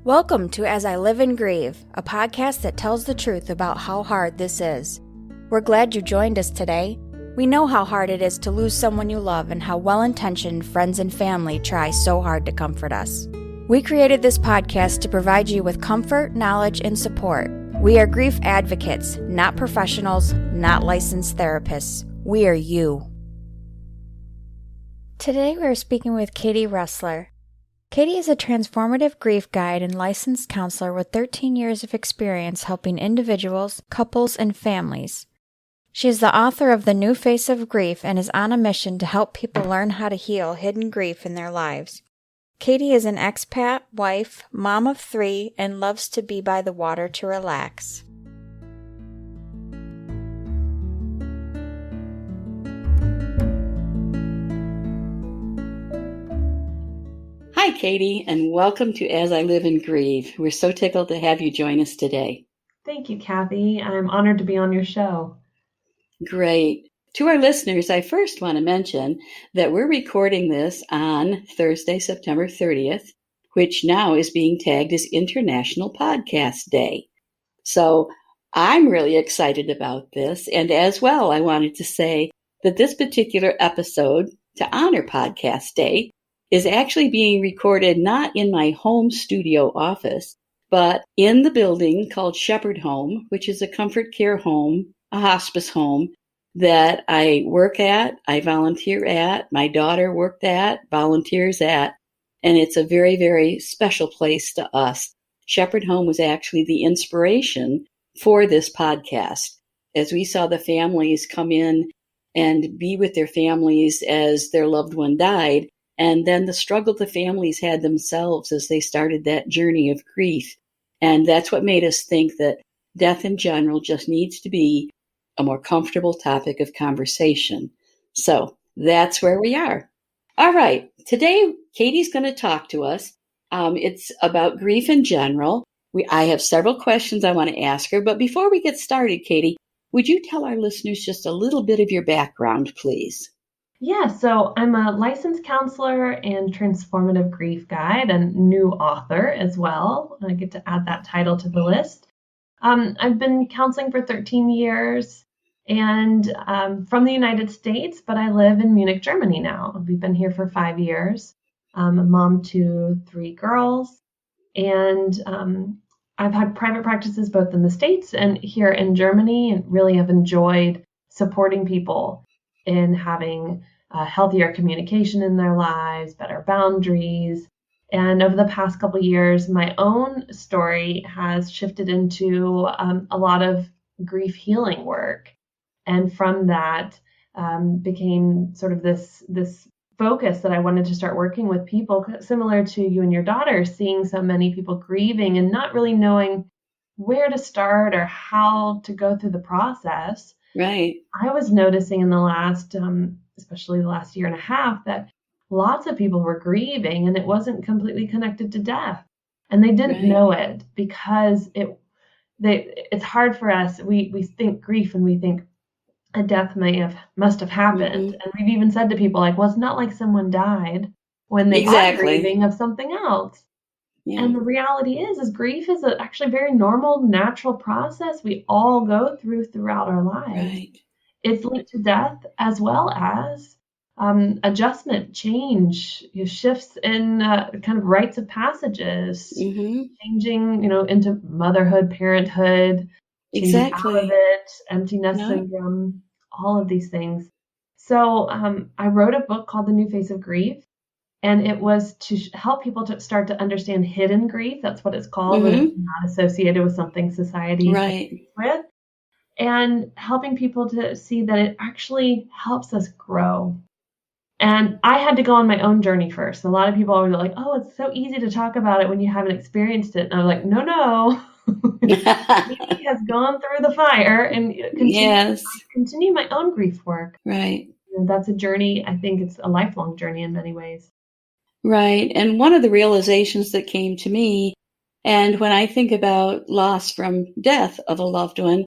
Welcome to As I Live and Grieve, a podcast that tells the truth about how hard this is. We're glad you joined us today. We know how hard it is to lose someone you love and how well-intentioned friends and family try so hard to comfort us. We created this podcast to provide you with comfort, knowledge, and support. We are grief advocates, not professionals, not licensed therapists. We are you. Today we're speaking with Katie Rossler. Katie is a transformative grief guide and licensed counselor with 13 years of experience helping individuals, couples, and families. She is the author of The New Face of Grief and is on a mission to help people learn how to heal hidden grief in their lives. Katie is an expat, wife, mom of 3, and loves to be by the water to relax. Hi, Katie, and welcome to As I Live and Grieve. We're so tickled to have you join us today. Thank you, Kathy. I'm honored to be on your show. Great. To our listeners, I first want to mention that we're recording this on Thursday, September 30th, which now is being tagged as International Podcast Day. So I'm really excited about this. And as well, I wanted to say that this particular episode, to honor Podcast Day, is actually being recorded not in my home studio office, but in the building called Shepherd Home, which is a comfort care home, a hospice home that I work at, I volunteer at, my daughter worked at, volunteers at, and it's a very, very special place to us. Shepherd Home was actually the inspiration for this podcast. As we saw the families come in and be with their families as their loved one died, and then the struggle the families had themselves as they started that journey of grief. And that's what made us think that death in general just needs to be a more comfortable topic of conversation. So that's where we are. All right. Today, Katie's going to talk to us. It's about grief in general. I have several questions I want to ask her. But before we get started, Katie, would you tell our listeners just a little bit of your background, please? Yeah, so I'm a licensed counselor and transformative grief guide and new author as well. I get to add that title to the list. I've been counseling for 13 years and from the United States, but I live in Munich, Germany now. We've been here for 5 years. I'm a mom to 3 girls, and I've had private practices both in the States and here in Germany, and really have enjoyed supporting people in having healthier communication in their lives, better boundaries. And over the past couple of years, my own story has shifted into a lot of grief healing work. And from that became sort of this focus that I wanted to start working with people, similar to you and your daughter, seeing so many people grieving and not really knowing where to start or how to go through the process. Right. I was noticing in the last, especially the last year and a half, that lots of people were grieving and it wasn't completely connected to death. And they didn't know it because it's hard for us. We think grief and we think a death must have happened. Mm-hmm. And we've even said to people like, well, it's not like someone died when they are grieving of something else. Yeah. And the reality is grief is actually a very normal, natural process we all go throughout our lives. Right. It's linked to death as well as adjustment, change, shifts in kind of rites of passages, changing, into motherhood, parenthood, out of it, empty nest syndrome, all of these things. So I wrote a book called The New Face of Grief. And it was to help people to start to understand hidden grief. That's what it's called, when it's not associated with something society with. And helping people to see that it actually helps us grow. And I had to go on my own journey first. A lot of people always are like, oh, it's so easy to talk about it when you haven't experienced it. And I was like, no. He has gone through the fire and continue my own grief work. Right. And that's a journey. I think it's a lifelong journey in many ways. Right. And one of the realizations that came to me, and when I think about loss from death of a loved one,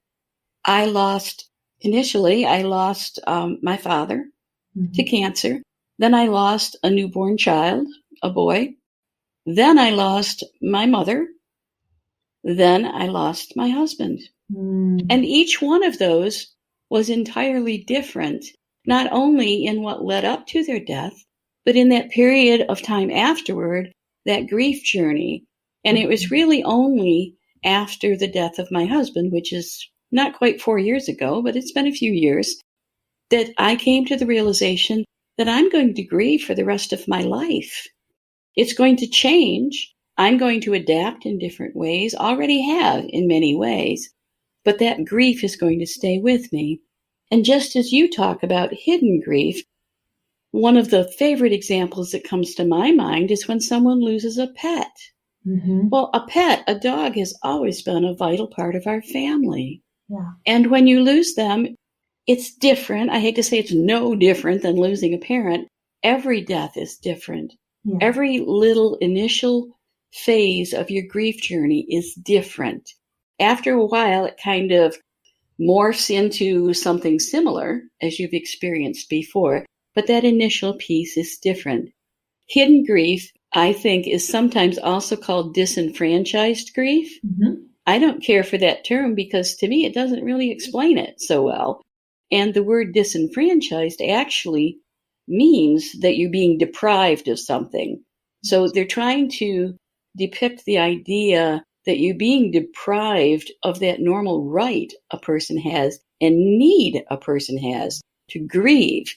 I lost my father to cancer. Then I lost a newborn child, a boy. Then I lost my mother then I lost my husband. And each one of those was entirely different, not only in what led up to their death, but in that period of time afterward, that grief journey. And it was really only after the death of my husband, which is not quite 4 years ago, but it's been a few years, that I came to the realization that I'm going to grieve for the rest of my life. It's going to change. I'm going to adapt in different ways, already have in many ways, but that grief is going to stay with me. And just as you talk about hidden grief, one of the favorite examples that comes to my mind is when someone loses a pet. Well, a pet, a dog, has always been a vital part of our family. Yeah. And when you lose them, it's different. I hate to say it's no different than losing a parent. Every death is different. Yeah. Every little initial phase of your grief journey is different. After a while, it kind of morphs into something similar as you've experienced before, but that initial piece is different. Hidden grief, I think, is sometimes also called disenfranchised grief. I don't care for that term because to me it doesn't really explain it so well. And the word disenfranchised actually means that you're being deprived of something. So they're trying to depict the idea that you're being deprived of that normal right a person has and need a person has to grieve,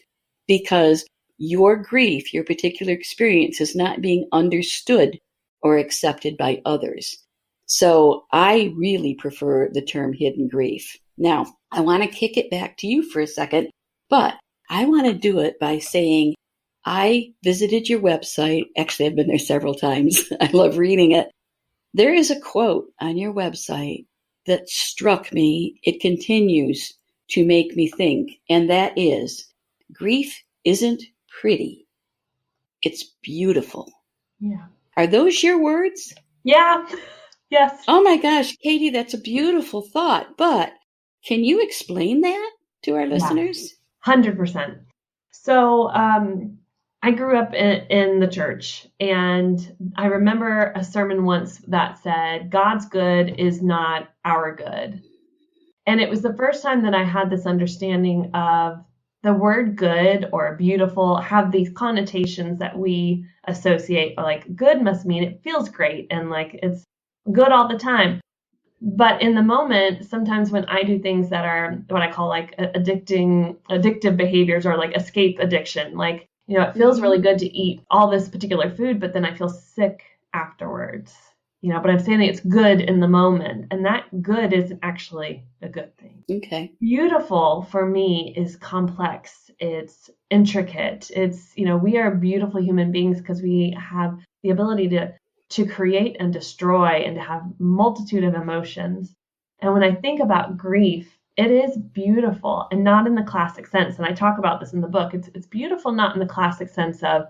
because your grief, your particular experience, is not being understood or accepted by others. So I really prefer the term hidden grief. Now, I want to kick it back to you for a second, but I want to do it by saying I visited your website. Actually, I've been there several times. I love reading it. There is a quote on your website that struck me. It continues to make me think, and that is, grief isn't pretty. It's beautiful. Yeah. Are those your words? Yeah. Yes. Oh my gosh, Katie, that's a beautiful thought. But can you explain that to our listeners? 100%. So I grew up in the church, and I remember a sermon once that said, God's good is not our good. And it was the first time that I had this understanding of the word good or beautiful have these connotations that we associate, like good must mean it feels great and like it's good all the time. But in the moment, sometimes when I do things that are what I call like addictive behaviors or like escape addiction, like, it feels really good to eat all this particular food, but then I feel sick afterwards, but I'm saying that it's good in the moment, and that good isn't actually a good thing. Okay. Beautiful for me is complex. It's intricate. It's, we are beautiful human beings because we have the ability to create and destroy and to have multitude of emotions. And when I think about grief, it is beautiful, and not in the classic sense. And I talk about this in the book. It's beautiful not in the classic sense of,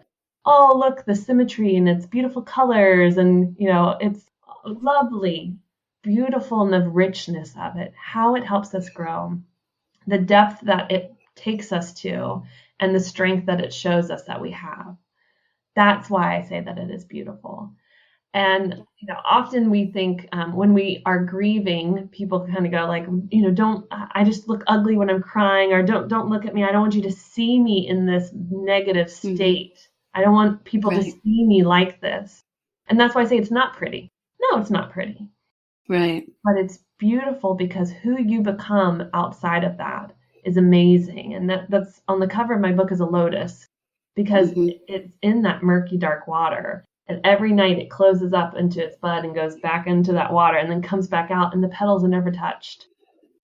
oh, look, the symmetry and it's beautiful colors and, it's lovely, beautiful in the richness of it, how it helps us grow, the depth that it takes us to, and the strength that it shows us that we have. That's why I say that it is beautiful. And, often we think when we are grieving, people kind of go like, I just look ugly when I'm crying, or don't look at me. I don't want you to see me in this negative state. I don't want people to see me like this. And that's why I say it's not pretty. No, it's not pretty. Right. But it's beautiful because who you become outside of that is amazing. And that's on the cover of my book is a lotus, because it's in that murky, dark water. And every night it closes up into its bud and goes back into that water and then comes back out, and the petals are never touched.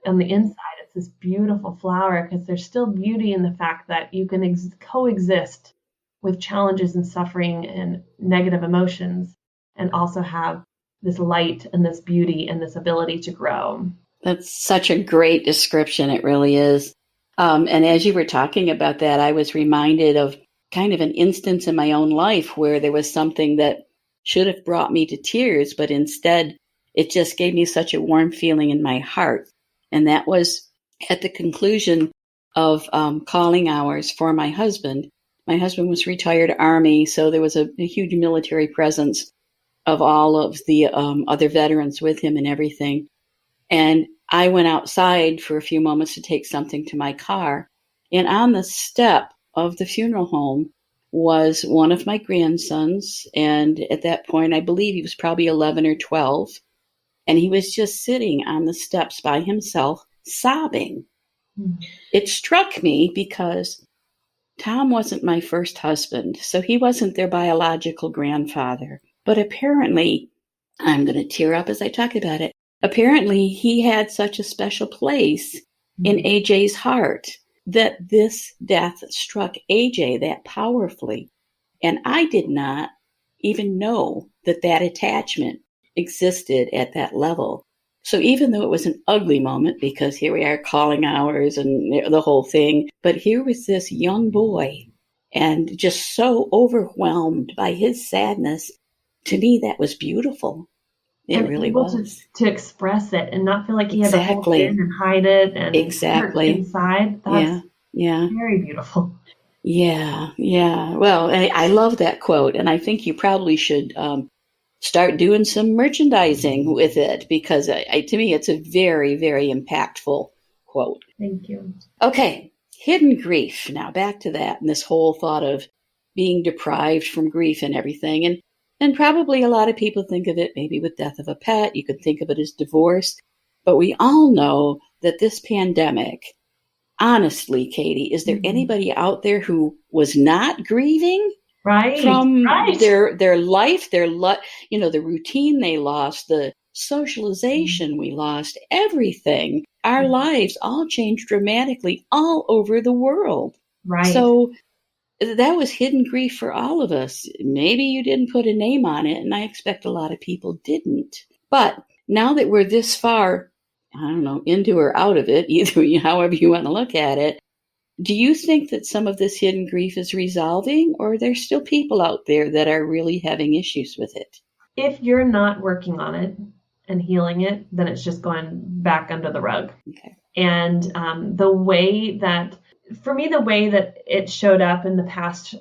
On the inside, it's this beautiful flower because there's still beauty in the fact that you can coexist with challenges and suffering and negative emotions and also have this light and this beauty and this ability to grow. That's such a great description. It really is. And as you were talking about that, I was reminded of kind of an instance in my own life where there was something that should have brought me to tears, but instead it just gave me such a warm feeling in my heart. And that was at the conclusion of calling hours for my husband. My husband was retired Army, so there was a huge military presence. of all of the other veterans with him and everything. And I went outside for a few moments to take something to my car. And on the step of the funeral home was one of my grandsons. And at that point, I believe he was probably 11 or 12. And he was just sitting on the steps by himself, sobbing. Mm-hmm. It struck me because Tom wasn't my first husband, so he wasn't their biological grandfather. But apparently, I'm going to tear up as I talk about it, apparently he had such a special place in AJ's heart that this death struck AJ that powerfully. And I did not even know that that attachment existed at that level. So even though it was an ugly moment, because here we are calling hours and the whole thing, but here was this young boy and just so overwhelmed by his sadness. To me, that was beautiful. It really was. To express it and not feel like he had to hold it in and hide it and hurt inside. That's very beautiful. Yeah. Well, I love that quote, and I think you probably should start doing some merchandising with it, because to me, it's a very, very impactful quote. Thank you. Okay, hidden grief. Now back to that and this whole thought of being deprived from grief and everything. And probably a lot of people think of it maybe with death of a pet. You could think of it as divorce. But we all know that this pandemic, honestly, Katie, is there anybody out there who was not grieving? From their life, the routine they lost, the socialization we lost, everything. Our lives all changed dramatically all over the world. Right. So that was hidden grief for all of us. Maybe you didn't put a name on it, and I expect a lot of people didn't. But now that we're this far, I don't know, into or out of it, either however you want to look at it, do you think that some of this hidden grief is resolving, or are there still people out there that are really having issues with it? If you're not working on it and healing it, then it's just going back under the rug. Okay. And the way that it showed up in the past,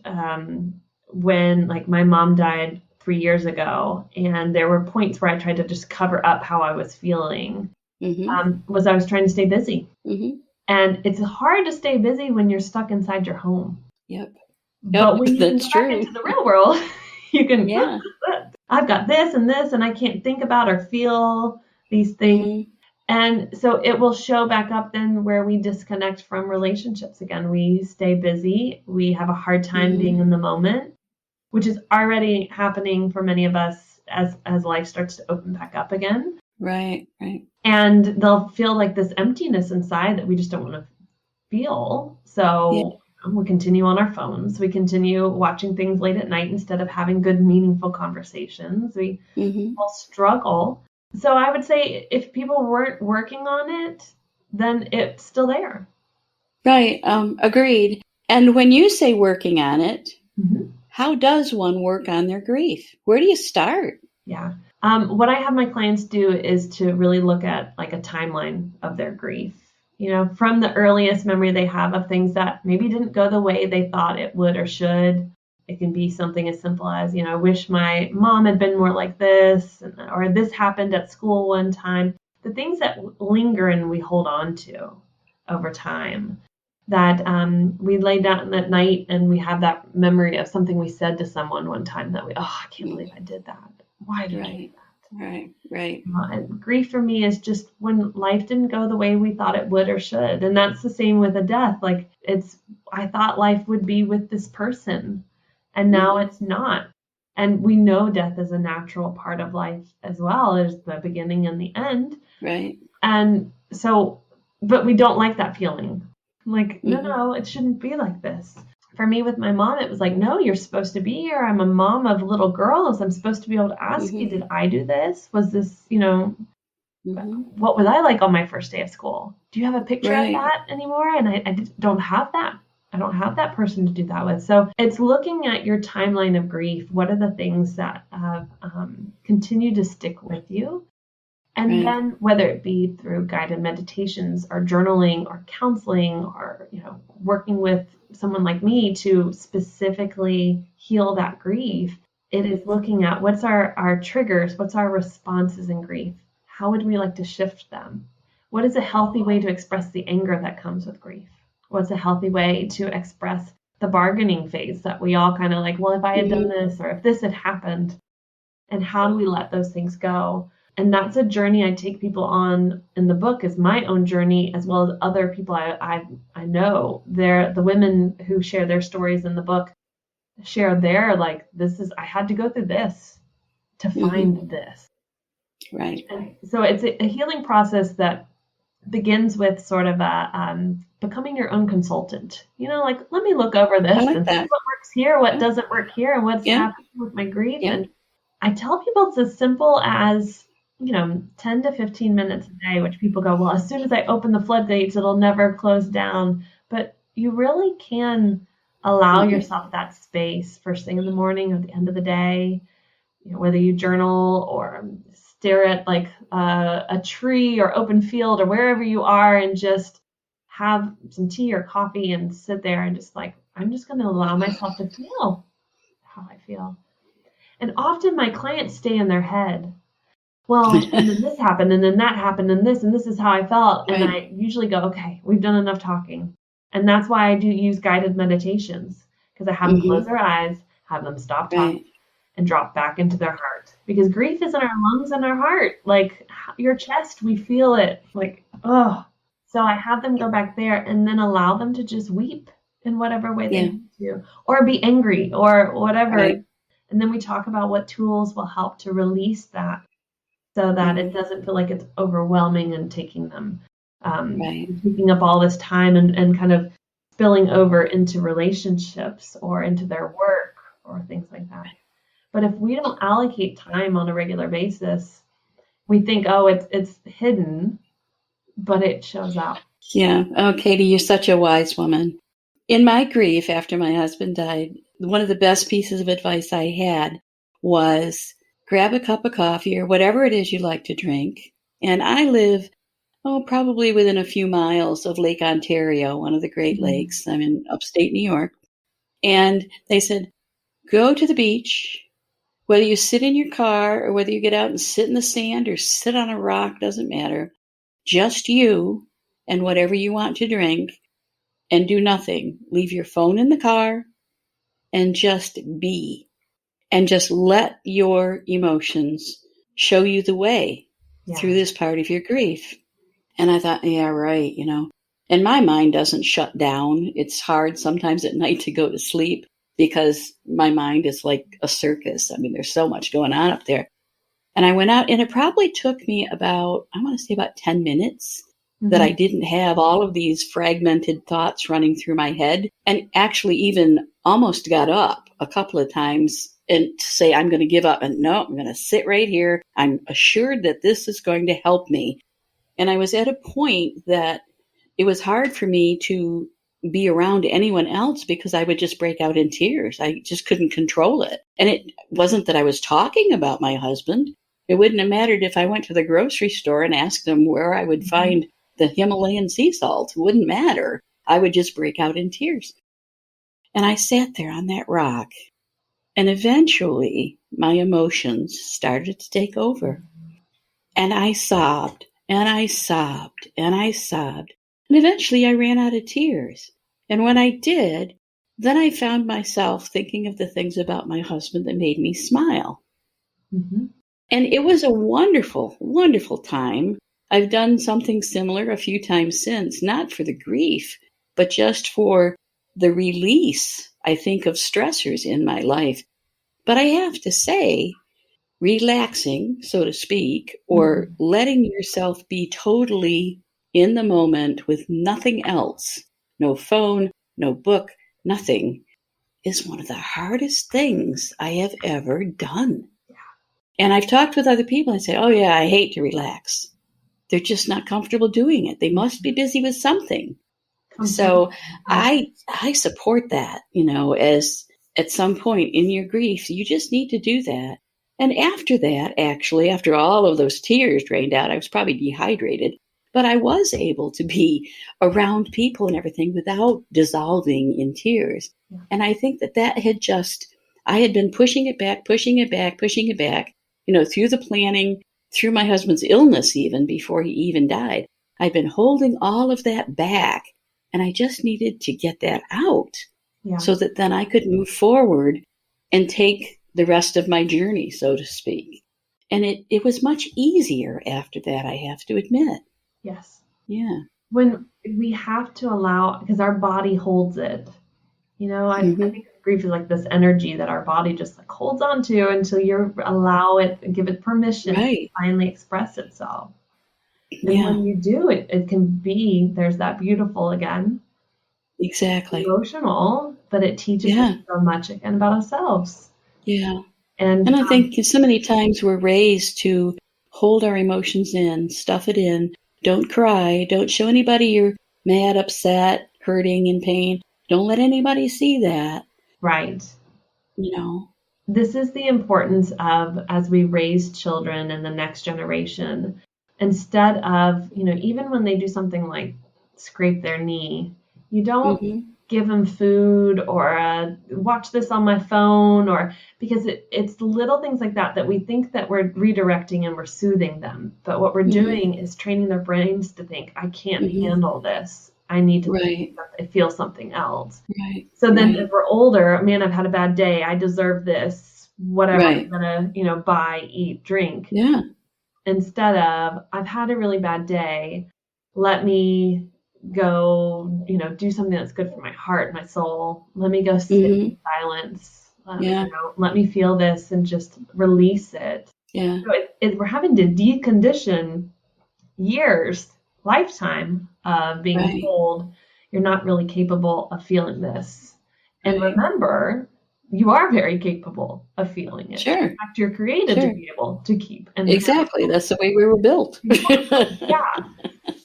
when like my mom died 3 years ago, and there were points where I tried to just cover up how I was feeling, was I was trying to stay busy. Mm-hmm. And it's hard to stay busy when you're stuck inside your home. Yep. But when you can go back into the real world, you can, I've got this, and I can't think about or feel these things. Mm-hmm. And so it will show back up then where we disconnect from relationships again. We stay busy. We have a hard time being in the moment, which is already happening for many of us as life starts to open back up again. Right. And they'll feel like this emptiness inside that we just don't want to feel. So we continue on our phones. We continue watching things late at night instead of having good, meaningful conversations. We all struggle. So I would say if people weren't working on it, then it's still there. Right. Agreed. And when you say working on it, how does one work on their grief? Where do you start? Yeah. What I have my clients do is to really look at like a timeline of their grief, from the earliest memory they have of things that maybe didn't go the way they thought it would or should. It can be something as simple as, I wish my mom had been more like this, or this happened at school one time. The things that linger and we hold on to over time, that we lay down at night and we have that memory of something we said to someone one time that I can't believe I did that. Why did I do that? Right. And grief for me is just when life didn't go the way we thought it would or should. And that's the same with a death. Like I thought life would be with this person, and now it's not. And we know death is a natural part of life as well as the beginning and the end. Right. And so, but we don't like that feeling. Like, no, it shouldn't be like this. For me with my mom, it was like, no, you're supposed to be here. I'm a mom of little girls. I'm supposed to be able to ask you, did I do this? Was this, what was I like on my first day of school? Do you have a picture of that anymore? And I don't have that. I don't have that person to do that with. So it's looking at your timeline of grief. What are the things that have continued to stick with you? And then whether it be through guided meditations or journaling or counseling or, working with someone like me to specifically heal that grief, it is looking at what's our triggers, what's our responses in grief. How would we like to shift them? What is a healthy way to express the anger that comes with grief? What's a healthy way to express the bargaining phase that we all kind of like, well, if I had done this or if this had happened, and how do we let those things go? And that's a journey I take people on in the book, is my own journey, as well as other people I know. They're the women who share their stories in the book, share their, like, I had to go through this to find this. Right. And so it's a healing process that begins with sort of a becoming your own consultant. Like, let me look over this and see what works here, what doesn't work here, and what's happening with my grief. And I tell people it's as simple as, 10 to 15 minutes a day, which people go, well, as soon as I open the floodgates, it'll never close down. But you really can allow yourself that space first thing in the morning or the end of the day, whether you journal or stare at like a tree or open field or wherever you are, and just have some tea or coffee and sit there and just like, I'm just going to allow myself to feel how I feel. And often my clients stay in their head. Well, and then this happened, and then that happened, and this is how I felt. And I usually go, okay, we've done enough talking. And that's why I do use guided meditations, because I have them close their eyes, have them stop talking, and drop back into their heart. Because grief is in our lungs and our heart. Like your chest, we feel it. Like, oh. So I have them go back there and then allow them to just weep in whatever way they need to, or be angry or whatever. Right. And then we talk about what tools will help to release that, so that it doesn't feel like it's overwhelming and taking them, taking up all this time and kind of spilling over into relationships or into their work or things like that. But if we don't allocate time on a regular basis, we think, oh, it's hidden, but it shows up. Yeah. Oh, Katie, you're such a wise woman. In my grief after my husband died, one of the best pieces of advice I had was grab a cup of coffee or whatever it is you like to drink. And I live, probably within a few miles of Lake Ontario, one of the Great Lakes. I'm in upstate New York. And they said, go to the beach, whether you sit in your car or whether you get out and sit in the sand or sit on a rock, doesn't matter. Just you and whatever you want to drink, and do nothing. Leave your phone in the car and just be. And just let your emotions show you the way through this part of your grief. And I thought, yeah, right, And my mind doesn't shut down. It's hard sometimes at night to go to sleep because my mind is like a circus. I mean, there's so much going on up there. And I went out, and it probably took me about 10 minutes that I didn't have all of these fragmented thoughts running through my head, and actually even almost got up a couple of times and to say, I'm going to give up. And no, I'm going to sit right here. I'm assured that this is going to help me. And I was at a point that it was hard for me to be around anyone else because I would just break out in tears. I just couldn't control it. And it wasn't that I was talking about my husband. It wouldn't have mattered if I went to the grocery store and asked them where I would find the Himalayan sea salt. It wouldn't matter. I would just break out in tears. And I sat there on that rock. And eventually, my emotions started to take over. And I sobbed, and I sobbed, and I sobbed. And eventually, I ran out of tears. And when I did, then I found myself thinking of the things about my husband that made me smile. And it was a wonderful, wonderful time. I've done something similar a few times since, not for the grief, but just for the release, I think, of stressors in my life. But I have to say, relaxing, so to speak, or letting yourself be totally in the moment with nothing else, no phone, no book, nothing, is one of the hardest things I have ever done. And I've talked with other people and say, oh yeah, I hate to relax. They're just not comfortable doing it. They must be busy with something. So I support that, as at some point in your grief, you just need to do that. And after that, actually, after all of those tears drained out, I was probably dehydrated, but I was able to be around people and everything without dissolving in tears. And I think that had just I had been pushing it back, through the planning, through my husband's illness, even before he even died. I'd been holding all of that back, and I just needed to get that out so that then I could move forward and take the rest of my journey, so to speak. And it was much easier after that, I have to admit. Yes. Yeah. When we have to allow, because our body holds it. I think grief is like this energy that our body just like holds on to until you allow it and give it permission to finally express itself. And when you do, it can be, there's that beautiful again. Exactly. Emotional, but it teaches us so much again about ourselves. Yeah. And I think so many times we're raised to hold our emotions in, stuff it in, don't cry, don't show anybody you're mad, upset, hurting, in pain. Don't let anybody see that. Right. This is the importance of, as we raise children in the next generation, instead of, even when they do something like scrape their knee, you don't give them food or watch this on my phone, or because it's little things like that we think that we're redirecting and we're soothing them. But what we're doing is training their brains to think, I can't handle this. I need to feel something else. Right. So then as we're older, man, I've had a bad day. I deserve this, whatever I'm going to, buy, eat, drink. Yeah. Instead of, I've had a really bad day. Let me go, do something that's good for my heart, my soul. Let me go sit in silence. Let me feel this and just release it. Yeah. So we're having to decondition lifetime of being told you're not really capable of feeling this. And remember, you are very capable of feeling it. Sure. In fact, you're created to be able to keep. Exactly. That's the way we were built. Yeah.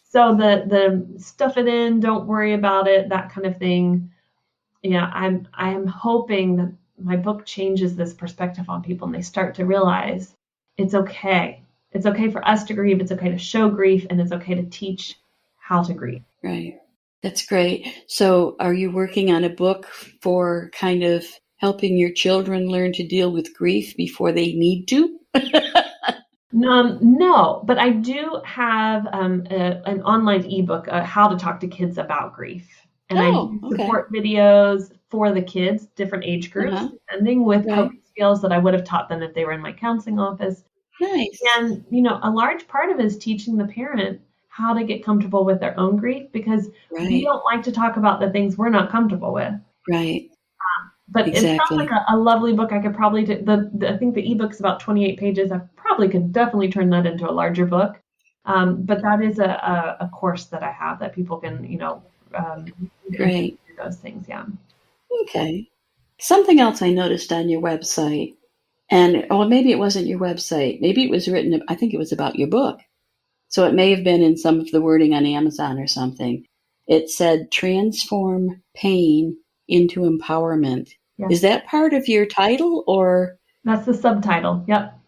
So the stuff it in, don't worry about it, that kind of thing. Yeah, I'm hoping that my book changes this perspective on people and they start to realize it's okay. It's okay for us to grieve. It's okay to show grief, and it's okay to teach how to grieve. Right. That's great. So are you working on a book for kind of helping your children learn to deal with grief before they need to? No, but I do have an online ebook, How to Talk to Kids About Grief. And I do support videos for the kids, different age groups, depending with coping skills that I would have taught them if they were in my counseling office. Nice. And, a large part of it is teaching the parent how to get comfortable with their own grief, because we don't like to talk about the things we're not comfortable with. Right. But it sounds like a lovely book. I could probably do I think the ebook's about 28 pages. I probably could definitely turn that into a larger book. But that is a course that I have that people can, great. Do those things. Yeah. Okay. Something else I noticed on your website, and maybe it wasn't your website. Maybe it was written, I think it was about your book. So it may have been in some of the wording on Amazon or something. It said, transform pain into empowerment. Yes. Is that part of your title, or? That's the subtitle. Yep.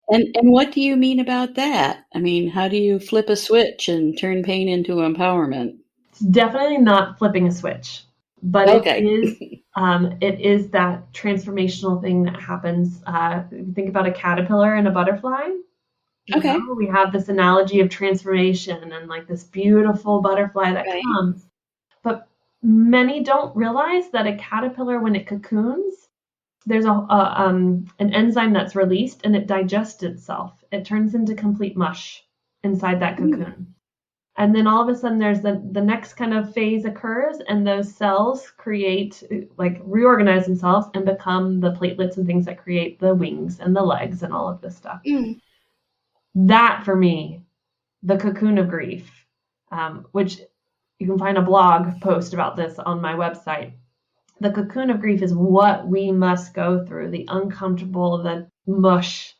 And what do you mean about that? I mean, how do you flip a switch and turn pain into empowerment? It's definitely not flipping a switch, but it is that transformational thing that happens. If you think about a caterpillar and a butterfly. We have this analogy of transformation and like this beautiful butterfly that comes. But many don't realize that a caterpillar, when it cocoons, there's an enzyme that's released and it digests itself. It turns into complete mush inside that cocoon. And then all of a sudden there's the next kind of phase occurs, and those cells reorganize themselves and become the platelets and things that create the wings and the legs and all of this stuff. That, for me, the cocoon of grief, which you can find a blog post about this on my website. The cocoon of grief is what we must go through, the uncomfortable, the mush,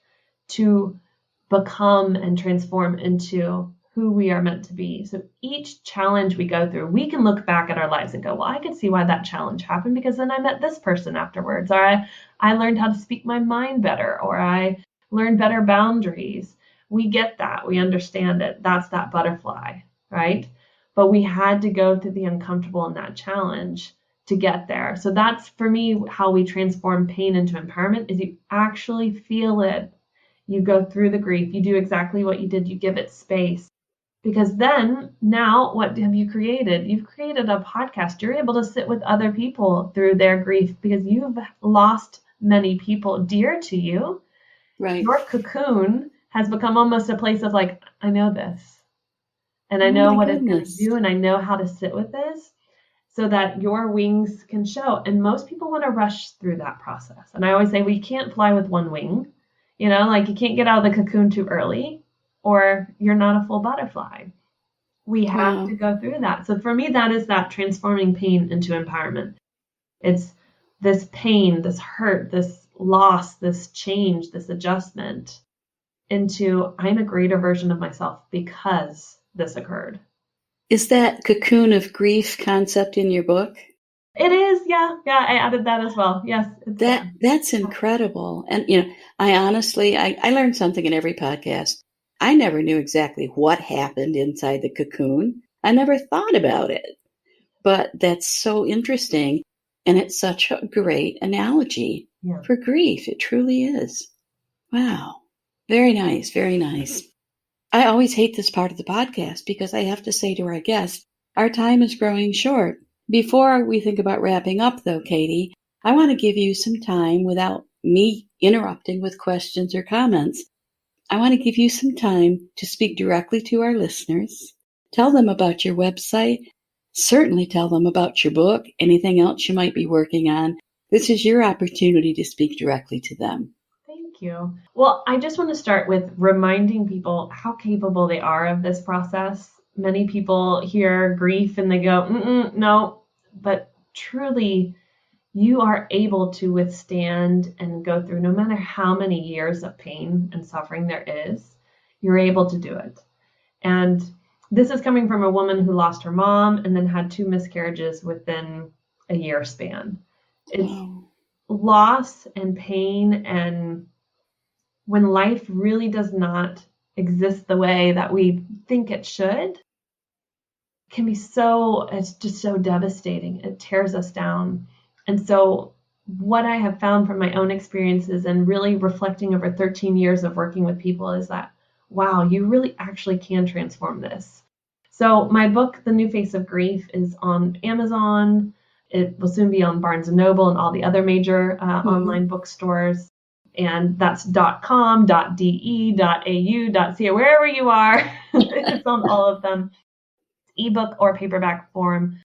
to become and transform into who we are meant to be. So each challenge we go through, we can look back at our lives and go, well, I can see why that challenge happened, because then I met this person afterwards, or I learned how to speak my mind better, or I learned better boundaries. We get that. We understand it. That's that butterfly, right? But we had to go through the uncomfortable in that challenge to get there. So that's, for me, how we transform pain into empowerment, is you actually feel it. You go through the grief. You do exactly what you did. You give it space. Because then, now, what have you created? You've created a podcast. You're able to sit with other people through their grief because you've lost many people dear to you. Right. Your cocoon has become almost a place of like, I know this, and I know what it's going to do, and I know how to sit with this, so that your wings can show. And most people want to rush through that process. And I always say, we can't fly with one wing. You know, like you can't get out of the cocoon too early, or you're not a full butterfly. We have to go through that. So for me, that is that transforming pain into empowerment. It's this pain, this hurt, this loss, this change, this adjustment into, I'm a greater version of myself because this occurred. Is that cocoon of grief concept in your book? It is, yeah. I added that as well. Yes. That's incredible. And, I honestly, I learned something in every podcast. I never knew exactly what happened inside the cocoon. I never thought about it. But that's so interesting. And it's such a great analogy for grief. It truly is. Wow. Very nice. Very nice. I always hate this part of the podcast because I have to say to our guests, our time is growing short. Before we think about wrapping up, though, Katie, I want to give you some time without me interrupting with questions or comments. I want to give you some time to speak directly to our listeners. Tell them about your website. Certainly tell them about your book, anything else you might be working on. This is your opportunity to speak directly to them. Thank you. Well, I just want to start with reminding people how capable they are of this process. Many people hear grief and they go, no, but truly you are able to withstand and go through, no matter how many years of pain and suffering there is, you're able to do it. And this is coming from a woman who lost her mom and then had 2 miscarriages within a year span. It's loss and pain, and when life really does not exist the way that we think it should, can be it's just so devastating. It tears us down. And so what I have found from my own experiences and really reflecting over 13 years of working with people is that, wow, you really actually can transform this. So my book, The New Face of Grief, is on Amazon. It will soon be on Barnes & Noble and all the other major online bookstores. And that's .com, .de, .au, .ca, wherever you are. It's on all of them, ebook or paperback form.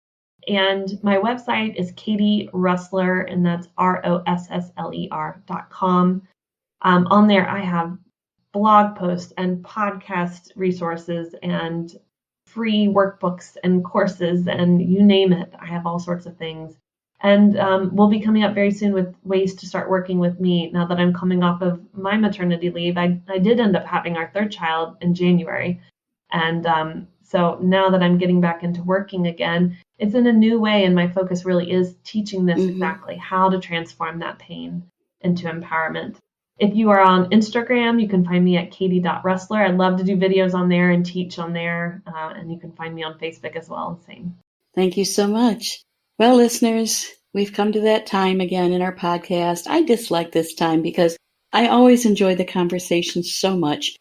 And my website is Katie Rossler, and that's ROSSLER.com. On there, I have blog posts and podcast resources and free workbooks and courses, and you name it. I have all sorts of things. And we'll be coming up very soon with ways to start working with me now that I'm coming off of my maternity leave. I did end up having our 3rd child in January. And so now that I'm getting back into working again, it's in a new way. And my focus really is teaching this exactly how to transform that pain into empowerment. If you are on Instagram, you can find me at katie.rossler. I love to do videos on there and teach on there. And you can find me on Facebook as well. Same. Thank you so much. Well, listeners, we've come to that time again in our podcast. I dislike this time because I always enjoy the conversation so much.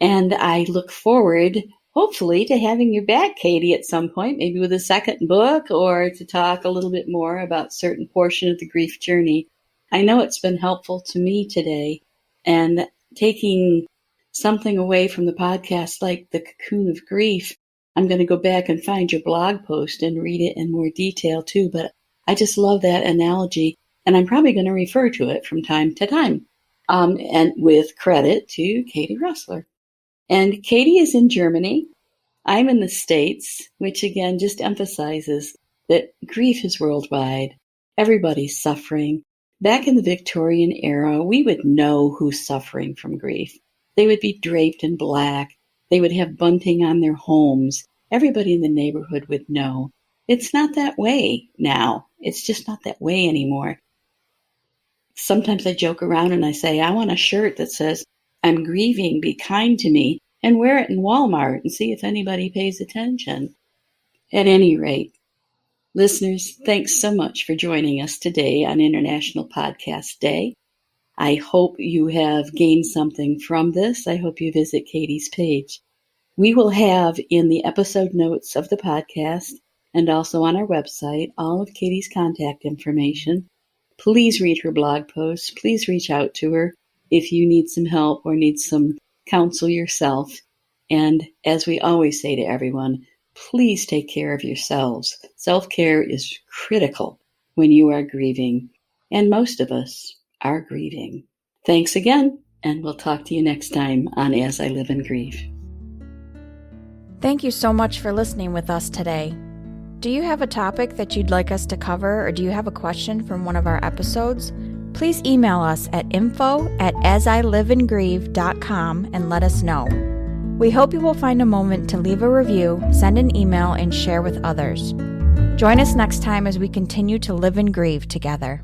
And I look forward, hopefully, to having you back, Katie, at some point, maybe with a second book or to talk a little bit more about certain portion of the grief journey. I know it's been helpful to me today, and taking something away from the podcast like the cocoon of grief, I'm going to go back and find your blog post and read it in more detail too, but I just love that analogy, and I'm probably going to refer to it from time to time, and with credit to Katie Rossler. And Katie is in Germany. I'm in the States, which again just emphasizes that grief is worldwide. Everybody's suffering. Back in the Victorian era, we would know who's suffering from grief. They would be draped in black. They would have bunting on their homes. Everybody in the neighborhood would know. It's not that way now. It's just not that way anymore. Sometimes I joke around and I say, I want a shirt that says, I'm grieving, be kind to me, and wear it in Walmart and see if anybody pays attention. At any rate, Listeners, thanks so much for joining us today on International Podcast Day. I hope you have gained something from this. I hope you visit Katie's page. We will have in the episode notes of the podcast and also on our website all of Katie's contact information. Please read her blog posts. Please reach out to her if you need some help or need some counsel yourself. And as we always say to everyone, please take care of yourselves. Self-care is critical when you are grieving, and most of us are grieving. Thanks again, and we'll talk to you next time on As I Live and Grieve. Thank you so much for listening with us today. Do you have a topic that you'd like us to cover, or do you have a question from one of our episodes? Please email us at info@asiliveandgrieve.com and let us know. We hope you will find a moment to leave a review, send an email, and share with others. Join us next time as we continue to live and grieve together.